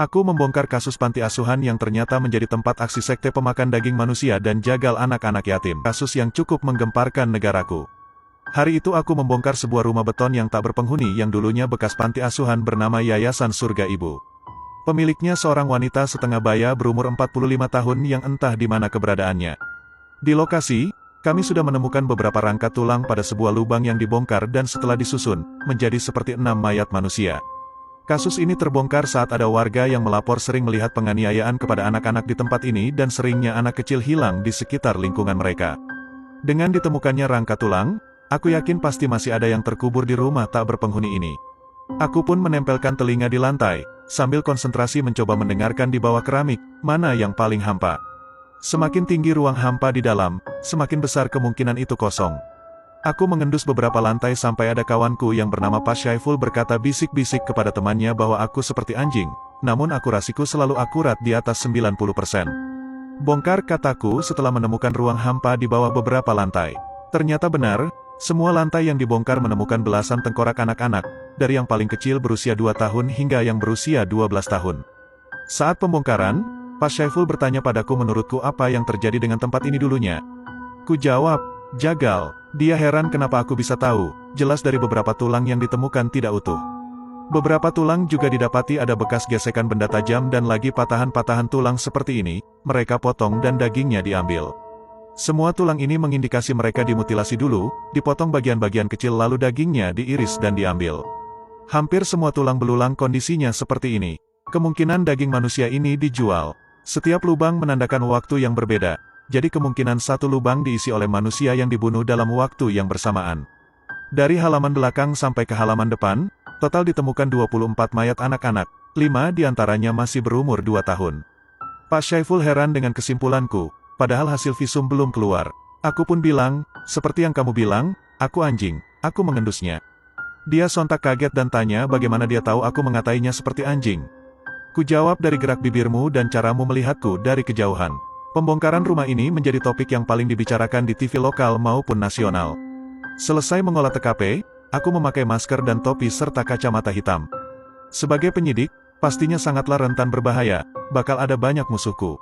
Aku membongkar kasus panti asuhan yang ternyata menjadi tempat aksi sekte pemakan daging manusia dan jagal anak-anak yatim. Kasus yang cukup menggemparkan negaraku. Hari itu aku membongkar sebuah rumah beton yang tak berpenghuni yang dulunya bekas panti asuhan bernama Yayasan Surga Ibu. Pemiliknya seorang wanita setengah baya berumur 45 tahun yang entah di mana keberadaannya. Di lokasi, kami sudah menemukan beberapa rangka tulang pada sebuah lubang yang dibongkar dan setelah disusun, menjadi seperti 6 mayat manusia. Kasus ini terbongkar saat ada warga yang melapor sering melihat penganiayaan kepada anak-anak di tempat ini dan seringnya anak kecil hilang di sekitar lingkungan mereka. Dengan ditemukannya rangka tulang, aku yakin pasti masih ada yang terkubur di rumah tak berpenghuni ini. Aku pun menempelkan telinga di lantai, sambil konsentrasi mencoba mendengarkan di bawah keramik, mana yang paling hampa. Semakin tinggi ruang hampa di dalam, semakin besar kemungkinan itu kosong. Aku mengendus beberapa lantai sampai ada kawanku yang bernama Pak Syaiful berkata bisik-bisik kepada temannya bahwa aku seperti anjing, namun akurasiku selalu akurat di atas 90%. Bongkar, kataku setelah menemukan ruang hampa di bawah beberapa lantai. Ternyata benar, semua lantai yang dibongkar menemukan belasan tengkorak anak-anak, dari yang paling kecil berusia 2 tahun hingga yang berusia 12 tahun. Saat pembongkaran, Pak Syaiful bertanya padaku menurutku apa yang terjadi dengan tempat ini dulunya. Ku jawab, jagal. Dia heran kenapa aku bisa tahu, jelas dari beberapa tulang yang ditemukan tidak utuh. Beberapa tulang juga didapati ada bekas gesekan benda tajam dan lagi patahan-patahan tulang seperti ini, mereka potong dan dagingnya diambil. Semua tulang ini mengindikasi mereka dimutilasi dulu, dipotong bagian-bagian kecil lalu dagingnya diiris dan diambil. Hampir semua tulang belulang kondisinya seperti ini. Kemungkinan daging manusia ini dijual. Setiap lubang menandakan waktu yang berbeda. Jadi kemungkinan satu lubang diisi oleh manusia yang dibunuh dalam waktu yang bersamaan. Dari halaman belakang sampai ke halaman depan, total ditemukan 24 mayat anak-anak, 5 diantaranya masih berumur 2 tahun. Pak Syaiful heran dengan kesimpulanku, padahal hasil visum belum keluar. Aku pun bilang, seperti yang kamu bilang, aku anjing, aku mengendusnya. Dia sontak kaget dan tanya bagaimana dia tahu aku mengatainya seperti anjing. Ku jawab dari gerak bibirmu dan caramu melihatku dari kejauhan. Pembongkaran rumah ini menjadi topik yang paling dibicarakan di TV lokal maupun nasional. Selesai mengolah TKP, aku memakai masker dan topi serta kacamata hitam. Sebagai penyidik, pastinya sangatlah rentan berbahaya, bakal ada banyak musuhku.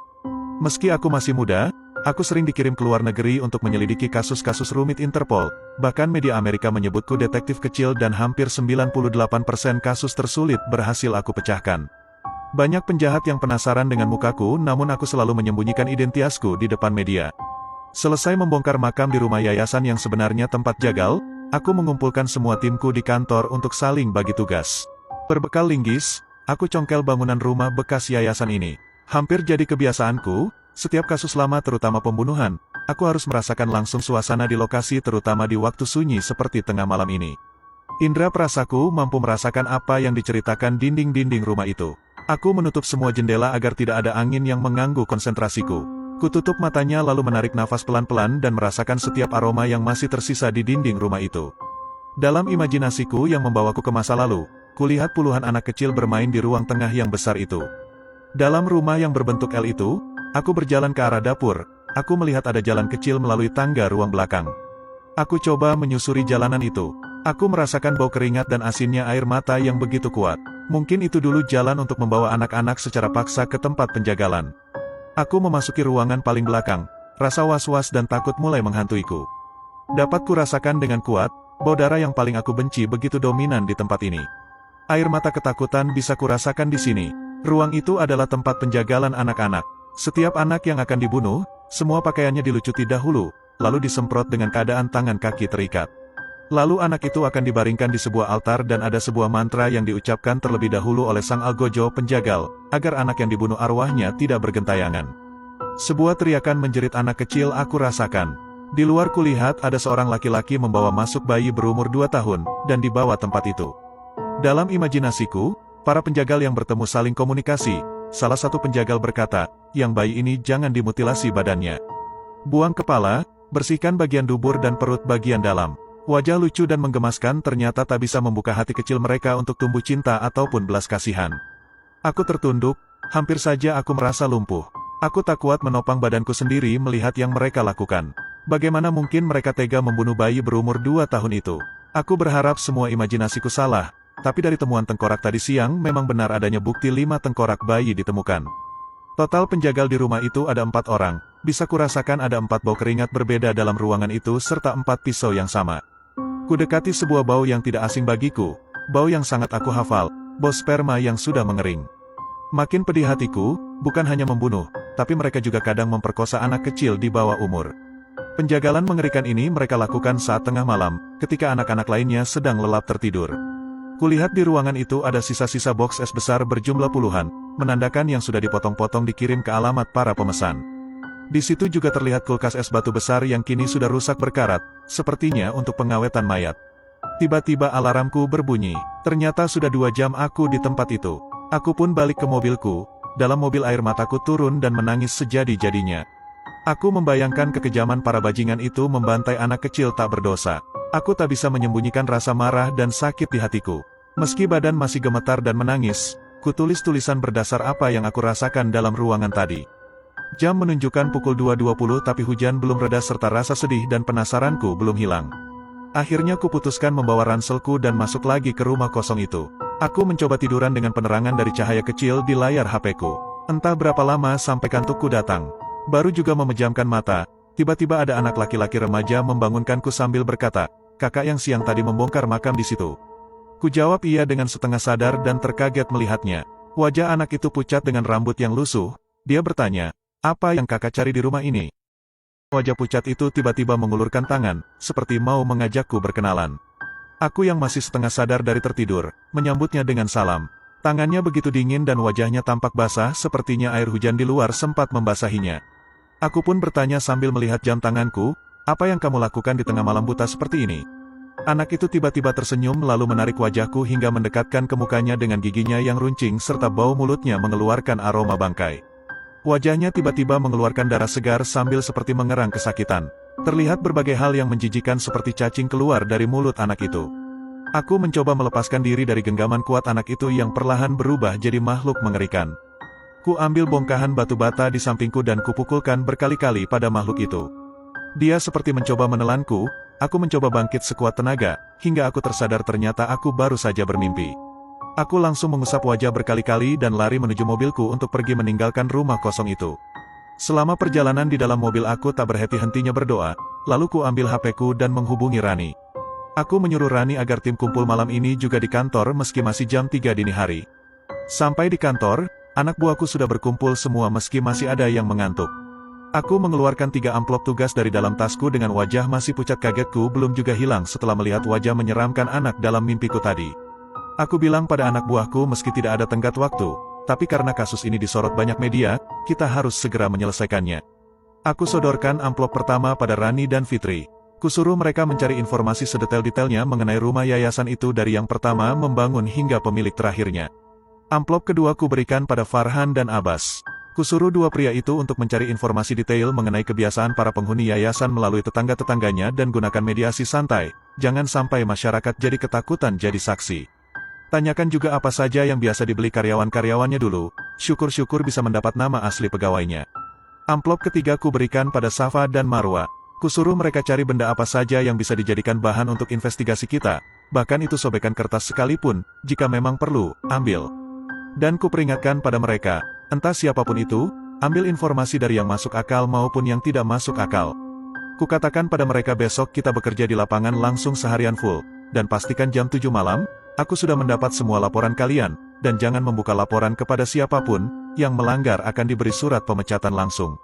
Meski aku masih muda, aku sering dikirim ke luar negeri untuk menyelidiki kasus-kasus rumit Interpol, bahkan media Amerika menyebutku detektif kecil dan hampir 98% kasus tersulit berhasil aku pecahkan. Banyak penjahat yang penasaran dengan mukaku namun aku selalu menyembunyikan identitasku di depan media. Selesai membongkar makam di rumah yayasan yang sebenarnya tempat jagal, aku mengumpulkan semua timku di kantor untuk saling bagi tugas. Berbekal linggis, aku congkel bangunan rumah bekas yayasan ini. Hampir jadi kebiasaanku, setiap kasus lama terutama pembunuhan, aku harus merasakan langsung suasana di lokasi terutama di waktu sunyi seperti tengah malam ini. Indra perasaku mampu merasakan apa yang diceritakan dinding-dinding rumah itu. Aku menutup semua jendela agar tidak ada angin yang mengganggu konsentrasiku. Kututup matanya lalu menarik nafas pelan-pelan dan merasakan setiap aroma yang masih tersisa di dinding rumah itu. Dalam imajinasiku yang membawaku ke masa lalu, kulihat puluhan anak kecil bermain di ruang tengah yang besar itu. Dalam rumah yang berbentuk L itu, aku berjalan ke arah dapur, aku melihat ada jalan kecil melalui tangga ruang belakang. Aku coba menyusuri jalanan itu. Aku merasakan bau keringat dan asinnya air mata yang begitu kuat. Mungkin itu dulu jalan untuk membawa anak-anak secara paksa ke tempat penjagalan. Aku memasuki ruangan paling belakang, rasa was-was dan takut mulai menghantuiku. Dapat kurasakan dengan kuat, bau darah yang paling aku benci begitu dominan di tempat ini. Air mata ketakutan bisa kurasakan di sini. Ruang itu adalah tempat penjagalan anak-anak. Setiap anak yang akan dibunuh, semua pakaiannya dilucuti dahulu, lalu disemprot dengan keadaan tangan kaki terikat. Lalu anak itu akan dibaringkan di sebuah altar dan ada sebuah mantra yang diucapkan terlebih dahulu oleh sang algojo penjagal, agar anak yang dibunuh arwahnya tidak bergentayangan. Sebuah teriakan menjerit anak kecil aku rasakan. Di luar kulihat ada seorang laki-laki membawa masuk bayi berumur 2 tahun, dan dibawa tempat itu. Dalam imajinasiku, para penjagal yang bertemu saling komunikasi. Salah satu penjagal berkata, yang bayi ini jangan dimutilasi badannya. Buang kepala, bersihkan bagian dubur dan perut bagian dalam. Wajah lucu dan menggemaskan ternyata tak bisa membuka hati kecil mereka untuk tumbuh cinta ataupun belas kasihan. Aku tertunduk, hampir saja aku merasa lumpuh. Aku tak kuat menopang badanku sendiri melihat yang mereka lakukan. Bagaimana mungkin mereka tega membunuh bayi berumur 2 tahun itu? Aku berharap semua imajinasiku salah. Tapi dari temuan tengkorak tadi siang memang benar adanya bukti 5 tengkorak bayi ditemukan. Total penjagal di rumah itu ada 4 orang, bisa kurasakan ada 4 bau keringat berbeda dalam ruangan itu serta 4 pisau yang sama. Kudekati sebuah bau yang tidak asing bagiku, bau yang sangat aku hafal, bau sperma yang sudah mengering. Makin pedih hatiku, bukan hanya membunuh, tapi mereka juga kadang memperkosa anak kecil di bawah umur. Penjagalan mengerikan ini mereka lakukan saat tengah malam, ketika anak-anak lainnya sedang lelap tertidur. Kulihat di ruangan itu ada sisa-sisa box es besar berjumlah puluhan, menandakan yang sudah dipotong-potong dikirim ke alamat para pemesan. Di situ juga terlihat kulkas es batu besar yang kini sudah rusak berkarat, sepertinya untuk pengawetan mayat. Tiba-tiba alarmku berbunyi, ternyata sudah 2 jam aku di tempat itu. Aku pun balik ke mobilku, dalam mobil air mataku turun dan menangis sejadi-jadinya. Aku membayangkan kekejaman para bajingan itu membantai anak kecil tak berdosa. Aku tak bisa menyembunyikan rasa marah dan sakit di hatiku. Meski badan masih gemetar dan menangis, kutulis tulisan berdasar apa yang aku rasakan dalam ruangan tadi. Jam menunjukkan pukul 2.20 tapi hujan belum reda serta rasa sedih dan penasaranku belum hilang. Akhirnya kuputuskan membawa ranselku dan masuk lagi ke rumah kosong itu. Aku mencoba tiduran dengan penerangan dari cahaya kecil di layar HP-ku. Entah berapa lama sampai kantukku datang. Baru juga memejamkan mata, tiba-tiba ada anak laki-laki remaja membangunkanku sambil berkata, "Kakak yang siang tadi membongkar makam di situ." Kujawab iya dengan setengah sadar dan terkaget melihatnya. Wajah anak itu pucat dengan rambut yang lusuh. Dia bertanya, "Apa yang kakak cari di rumah ini?" Wajah pucat itu tiba-tiba mengulurkan tangan, seperti mau mengajakku berkenalan. Aku yang masih setengah sadar dari tertidur, menyambutnya dengan salam. Tangannya begitu dingin dan wajahnya tampak basah sepertinya air hujan di luar sempat membasahinya. Aku pun bertanya sambil melihat jam tanganku, "Apa yang kamu lakukan di tengah malam buta seperti ini?" Anak itu tiba-tiba tersenyum lalu menarik wajahku hingga mendekatkan ke mukanya dengan giginya yang runcing serta bau mulutnya mengeluarkan aroma bangkai. Wajahnya tiba-tiba mengeluarkan darah segar sambil seperti mengerang kesakitan. Terlihat berbagai hal yang menjijikan seperti cacing keluar dari mulut anak itu. Aku mencoba melepaskan diri dari genggaman kuat anak itu yang perlahan berubah jadi makhluk mengerikan. Ku ambil bongkahan batu bata di sampingku dan kupukulkan berkali-kali pada makhluk itu. Dia seperti mencoba menelanku, aku mencoba bangkit sekuat tenaga, hingga aku tersadar ternyata aku baru saja bermimpi. Aku langsung mengusap wajah berkali-kali dan lari menuju mobilku untuk pergi meninggalkan rumah kosong itu. Selama perjalanan di dalam mobil aku tak berhenti-hentinya berdoa, lalu ku ambil HP-ku dan menghubungi Rani. Aku menyuruh Rani agar tim kumpul malam ini juga di kantor meski masih jam 3 dini hari. Sampai di kantor, anak buahku sudah berkumpul semua meski masih ada yang mengantuk. Aku mengeluarkan 3 amplop tugas dari dalam tasku dengan wajah masih pucat. Kagetku belum juga hilang setelah melihat wajah menyeramkan anak dalam mimpiku tadi. Aku bilang pada anak buahku meski tidak ada tenggat waktu, tapi karena kasus ini disorot banyak media, kita harus segera menyelesaikannya. Aku sodorkan amplop pertama pada Rani dan Fitri. Kusuruh mereka mencari informasi sedetail-detailnya mengenai rumah yayasan itu dari yang pertama membangun hingga pemilik terakhirnya. Amplop kedua kuberikan pada Farhan dan Abbas. Kusuruh 2 pria itu untuk mencari informasi detail mengenai kebiasaan para penghuni yayasan melalui tetangga-tetangganya dan gunakan mediasi santai, jangan sampai masyarakat jadi ketakutan jadi saksi. Tanyakan juga apa saja yang biasa dibeli karyawan-karyawannya dulu, syukur-syukur bisa mendapat nama asli pegawainya. Amplop ketiga kuberikan pada Safa dan Marwa. Kusuruh mereka cari benda apa saja yang bisa dijadikan bahan untuk investigasi kita, bahkan itu sobekan kertas sekalipun, jika memang perlu, ambil. Dan kuperingatkan pada mereka, entah siapapun itu, ambil informasi dari yang masuk akal maupun yang tidak masuk akal. Kukatakan pada mereka besok kita bekerja di lapangan langsung seharian full, dan pastikan jam 7 malam, aku sudah mendapat semua laporan kalian, dan jangan membuka laporan kepada siapapun, yang melanggar akan diberi surat pemecatan langsung.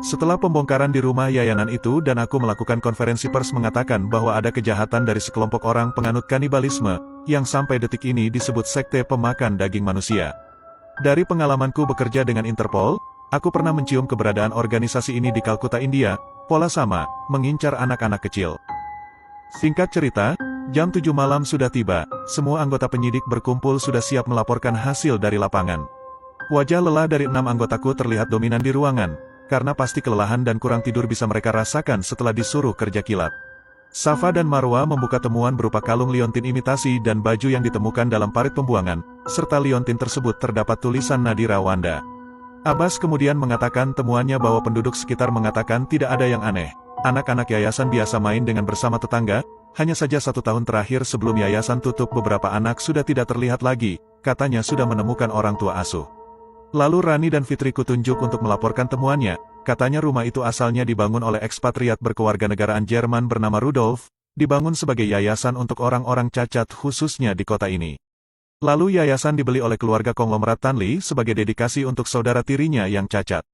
Setelah pembongkaran di rumah yayanan itu dan aku melakukan konferensi pers mengatakan bahwa ada kejahatan dari sekelompok orang penganut kanibalisme, yang sampai detik ini disebut sekte pemakan daging manusia. Dari pengalamanku bekerja dengan Interpol, aku pernah mencium keberadaan organisasi ini di Kalkuta, India, pola sama, mengincar anak-anak kecil. Singkat cerita, jam 7 malam sudah tiba, semua anggota penyidik berkumpul sudah siap melaporkan hasil dari lapangan. Wajah lelah dari 6 anggotaku terlihat dominan di ruangan, karena pasti kelelahan dan kurang tidur bisa mereka rasakan setelah disuruh kerja kilat. Safa dan Marwa membuka temuan berupa kalung liontin imitasi dan baju yang ditemukan dalam parit pembuangan, serta liontin tersebut terdapat tulisan Nadira Wanda. Abbas kemudian mengatakan temuannya bahwa penduduk sekitar mengatakan tidak ada yang aneh. Anak-anak yayasan biasa main dengan bersama tetangga, Hanya saja 1 tahun terakhir sebelum yayasan tutup beberapa anak sudah tidak terlihat lagi, katanya sudah menemukan orang tua asuh. Lalu Rani dan Fitri kutunjuk untuk melaporkan temuannya, katanya rumah itu asalnya dibangun oleh ekspatriat berkewarganegaraan Jerman bernama Rudolf, dibangun sebagai yayasan untuk orang-orang cacat khususnya di kota ini. Lalu yayasan dibeli oleh keluarga konglomerat Tanli sebagai dedikasi untuk saudara tirinya yang cacat.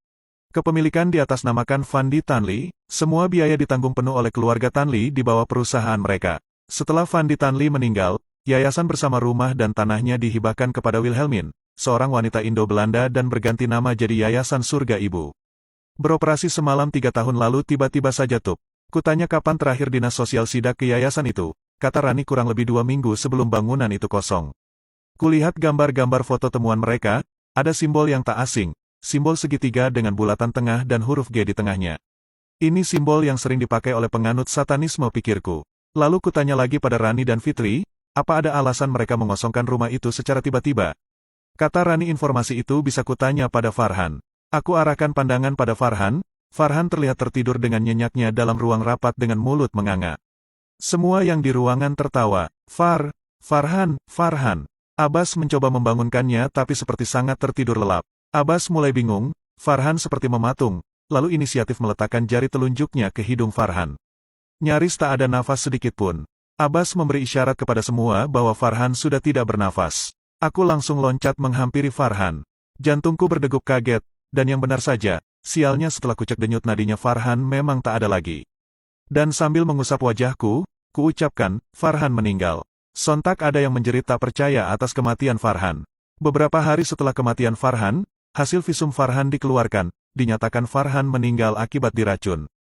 Kepemilikan di atas namakan Fandi Tanli, semua biaya ditanggung penuh oleh keluarga Tanli di bawah perusahaan mereka. Setelah Fandi Tanli meninggal, yayasan bersama rumah dan tanahnya dihibahkan kepada Wilhelmine, seorang wanita Indo-Belanda dan berganti nama jadi Yayasan Surga Ibu. Beroperasi semalam 3 tahun lalu tiba-tiba saja tutup. Kutanya kapan terakhir dinas sosial sidak ke yayasan itu, kata Rani kurang lebih 2 minggu sebelum bangunan itu kosong. Kulihat gambar-gambar foto temuan mereka, ada simbol yang tak asing, simbol segitiga dengan bulatan tengah dan huruf G di tengahnya. Ini simbol yang sering dipakai oleh penganut satanisme pikirku. Lalu kutanya lagi pada Rani dan Fitri, apa ada alasan mereka mengosongkan rumah itu secara tiba-tiba? Kata Rani informasi itu bisa kutanya pada Farhan. Aku arahkan pandangan pada Farhan. Farhan terlihat tertidur dengan nyenyaknya dalam ruang rapat dengan mulut menganga. Semua yang di ruangan tertawa. Farhan. Abbas mencoba membangunkannya tapi seperti sangat tertidur lelap. Abbas mulai bingung, Farhan seperti mematung, lalu inisiatif meletakkan jari telunjuknya ke hidung Farhan. Nyaris tak ada nafas sedikit pun. Abbas memberi isyarat kepada semua bahwa Farhan sudah tidak bernafas. Aku langsung loncat menghampiri Farhan. Jantungku berdegup kaget, dan yang benar saja, sialnya setelah kucek denyut nadinya Farhan memang tak ada lagi. Dan sambil mengusap wajahku, kuucapkan, Farhan meninggal. Sontak ada yang menjerit tak percaya atas kematian Farhan. Beberapa hari setelah kematian Farhan, hasil visum Farhan dikeluarkan, dinyatakan Farhan meninggal akibat diracun.